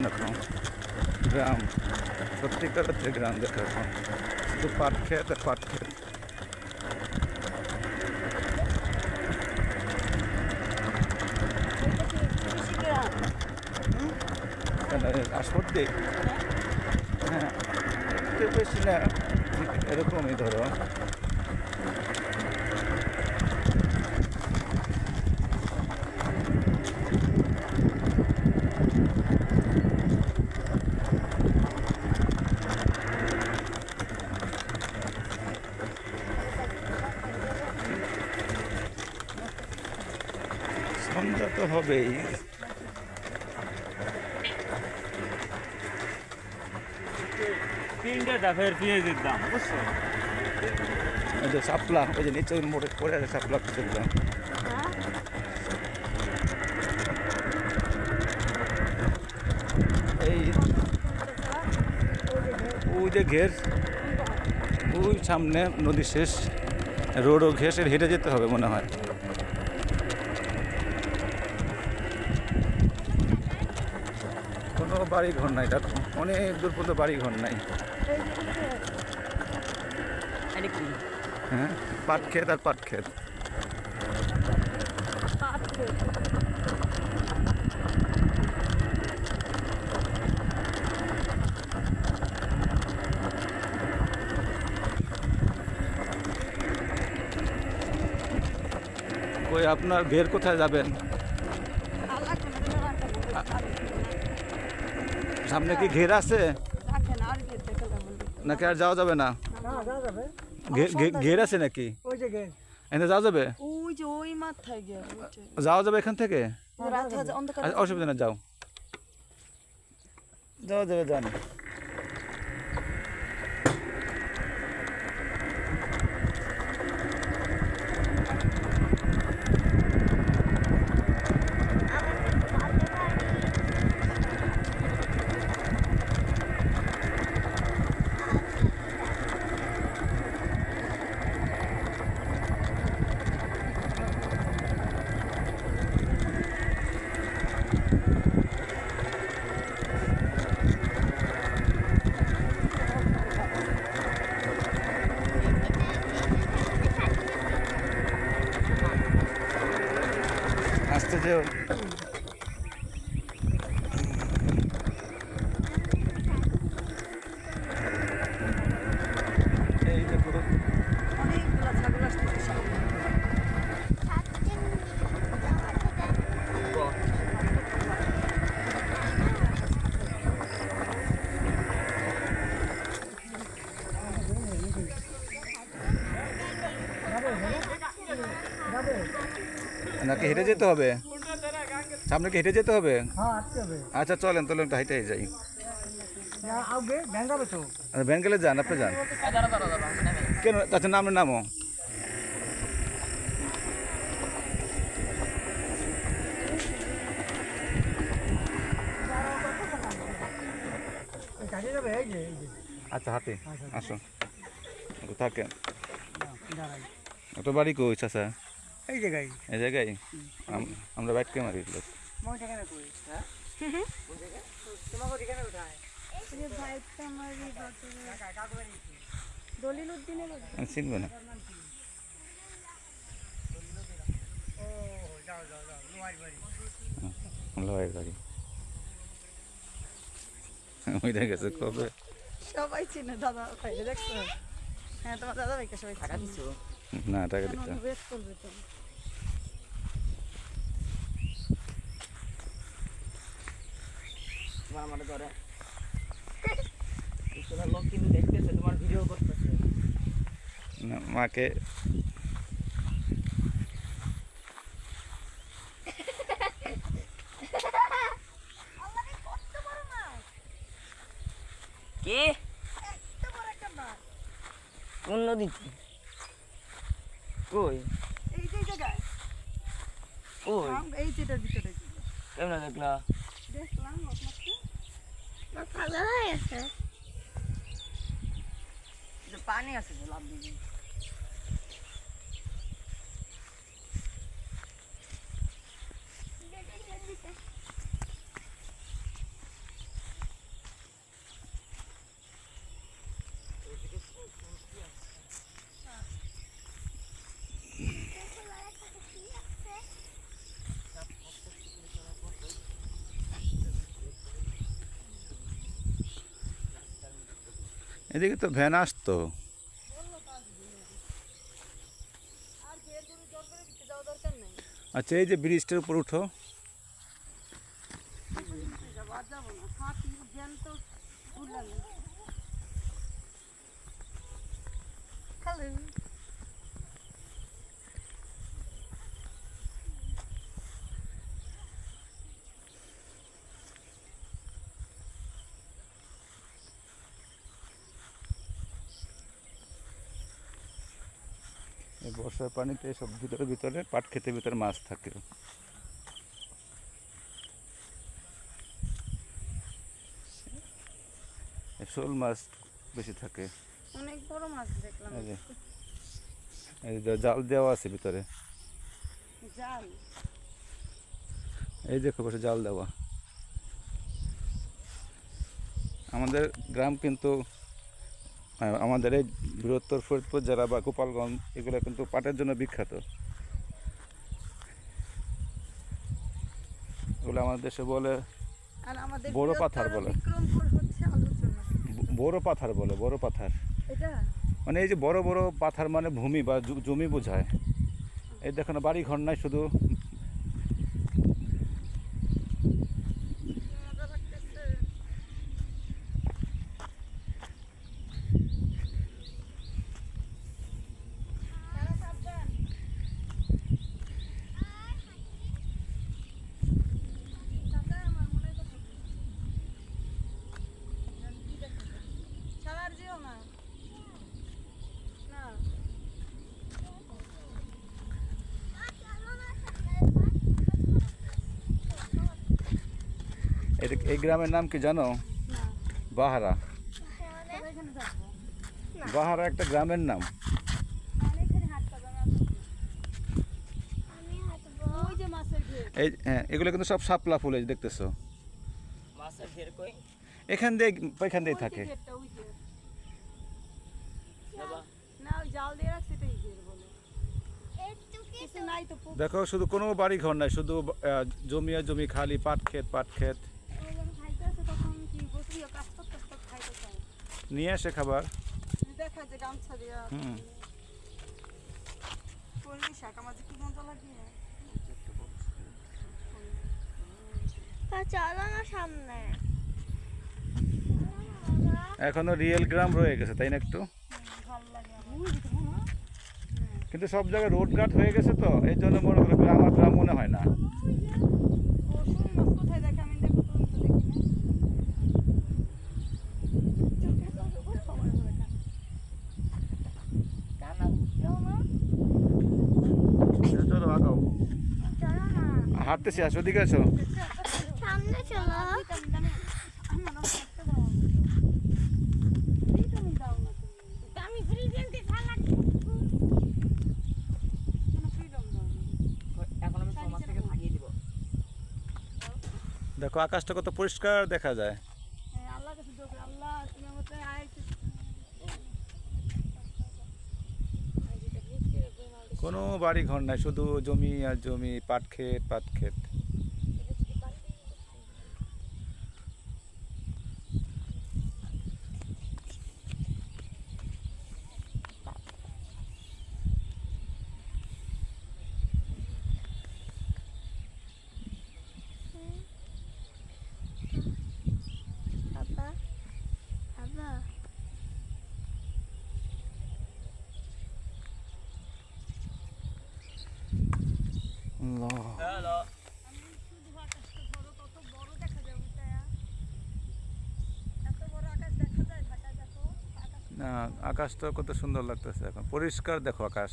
দেখো গ্রাম, সত্যিকার অর্থে গ্রাম দেখো, শুধু পাট ক্ষেত আর পাট ক্ষেত। আসপত্তি হ্যাঁ, একটু বেশি না, এরকমই ধরো। সন্ধ্যা তো হবেই। ওই যে শাপলা, ওই যে নিচে মোড়ে পড়ে আছে শাপলা কিছুগুলো। এই ওই যে ঘের, ওই সামনে নদী শেষ, রোডও ঘেসে হেঁটে যেতে হবে মনে হয়। কোনো বাড়ি ঘর নাই, দেখো অনেক দূর পর্যন্ত বাড়ি ঘর নাই। হ্যাঁ, পাট ক্ষেত আর পাট ক্ষেত। ওই আপনার ঘের কোথায় যাবেন? সামনে কি ঘের আছে নাকি আর যাওয়া যাবে না? ঘের আছে নাকি? এখানে যাওয়া যাবে? যাওয়া যাবে এখান থেকে? অসুবিধা না, যাও, যাওয়া যাবে, যান। আসতে যেও। এই দেখো নাকি হেঁটে যেতে হবে? সামনে কি হেঁটে যেতে হবে? আচ্ছা চলেন, তাহলে একটু হেঁটে যাই। ভ্যান গেলে যান, আপনি যান। কেন? আচ্ছা নামের নামও আচ্ছা, হাতে আসো, থাকেন। তো বাড়ি কই চাচা? এই জায়গায়, এই জায়গায় আমরা বাইটকে মারি লোক। চিনবো না, লয়ের বাড়ি ওই দেখেছে কবে সবাই চিনে দাদা ভাইকে দেখছো? হ্যাঁ, তোমার দাদা ভাইকে সবাই টাকা দিছো না? টাকা দিতে ওয়েট করবে তো। তোমার মনে করে লোক কিন্তু দেখতেছে, তোমার ভিডিও করতেছে না, মাকে কি কোন নদীতে? কই? এই যে জায়গায়, কই? এই যেটার ভিতরে কেমন দেখলা? দেখলাম পানি আছে তো, লাভ দিবি। এদিকে তো ভ্যান আসতো। আর ঘের গরু জোর করে দিতে যাওয়া দরকার নেই। আচ্ছা, এই যে ব্রিজটার উপর উঠো। যাবো আর যাবো না, হাতি জ্যান তো উঠলাম না। হ্যালো, এই বর্ষার পানিতে সব ভিতরে ভিতরে পাট ক্ষেতের ভিতরে মাছ থাকে। এই শোল মাছ বেশি থাকে। অনেক বড় মাছ দেখলাম। এই যে এই যে জাল দেওয়া আছে ভিতরে, জাল। এই দেখো বসে জাল দেওয়া। আমাদের গ্রাম কিন্তু আমাদের এই বৃহত্তর ফরিদপুর জেলা বা গোপালগঞ্জ এগুলো কিন্তু পাটের জন্য বিখ্যাত। এগুলো আমাদের দেশে বলে আর আমাদের বড় বৃহত্তর পাথার বলে। বিক্রমপুর হচ্ছে আলোচনা। বড় পাথার বলে, বড় পাথার এটা মানে এই যে বড় বড় পাথার মানে ভূমি বা জমি বোঝায়। এই দেখো না, বাড়ি ঘর নাই, শুধু মজা লাগতেছে। সারা সাবধান। দাদা, আমার মনে হয় কথা বলছি। কি দেখা যায়? সারা আর যেও না। না। এই গ্রামের নাম কি জানো? না। বাহারা। তবে এখানে থাকবো। বাহারা একটা গ্রামের নাম। মানে এখানে হাত পাবে না। ওই যে মাছের ঘের। এই হ্যাঁ, এগুলো কিন্তু সব শাপলা ফুল, এই যে দেখতেছো। মাছের ঘের কই? এখান দিয়ে থাকে। ওই যে ঘেরটা, ওই যে। বাবা না, ওই জাল দিয়ে রাখছে তো এই ঘের বলে। কিছু নাই তো পুকুর। দেখো, শুধু কোনো বাড়ি ঘর নাই, শুধু জমি আর জমি, খালি পাট ক্ষেত পাট ক্ষেত। ও যখন খাইতে আসে তখন কি বসিও কাস্টক কাস্টক খাইতে চায়। নিয়ে আসে খাবার। দেখা যায় গামছা দিয়া। হুম। কলমি শাক আমার যে কি মজা লাগে। চলো না সামনে। এখনো রিয়েল গ্রাম রয়ে গেছে, তাই না? একটু ভালো লাগে আমার। কিন্তু সব জায়গায় রোড ঘাট হয়ে গেছে তো, এই জন্য মনে করো গ্রাম আর গ্রাম মনে হয় না। পরশুর মাছ কোথায় দেখে আমি দেখো তুমি তো দেখি না। চোখে চোখে করে সময় ধরে খান। কানা চলো আগাও, চলো না হাঁটতেছি, আসো, ওদিকে আসো। সামনে চলো। আমার না থাকতে দাও আমাকে। তুমি দাও না তুমি। আমি ফ্রিজেন্টে সালাদ কোনো ফ্রিডম দাও না। এখন আমি সমাজ থেকে ভাগিয়ে দিব। দেখো আকাশটা কত পরিষ্কার দেখা যায়। হ্যাঁ, আল্লাহর কাছে দোয়া করি, আল্লাহ তুমি আমাকে কোনো বাড়ি ঘর নাই, শুধু জমি আর জমি, পাট ক্ষেত পাট ক্ষেত। বাবা বাবা আল্লাহ। হ্যালো আমি শুধু আকাশটা ধরো কত বড় দেখা যায় ওইটা। এত বড় আকাশ দেখা যায় ঢাকায়, দেখো আকাশ। না, আকাশটা কত সুন্দর লাগতেছে, এখন পরিষ্কার দেখো আকাশ।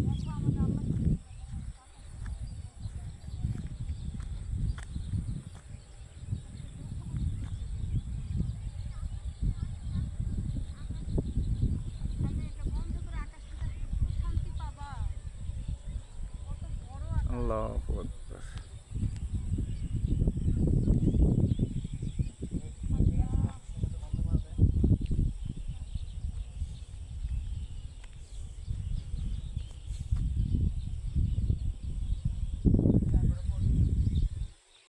দেখো আমাদের আল্লাহ আমি এটা বন্ধ করে আকাশটা দেখলে একটু শান্তি পাবা। কত বড় আকাশ। আল্লাহ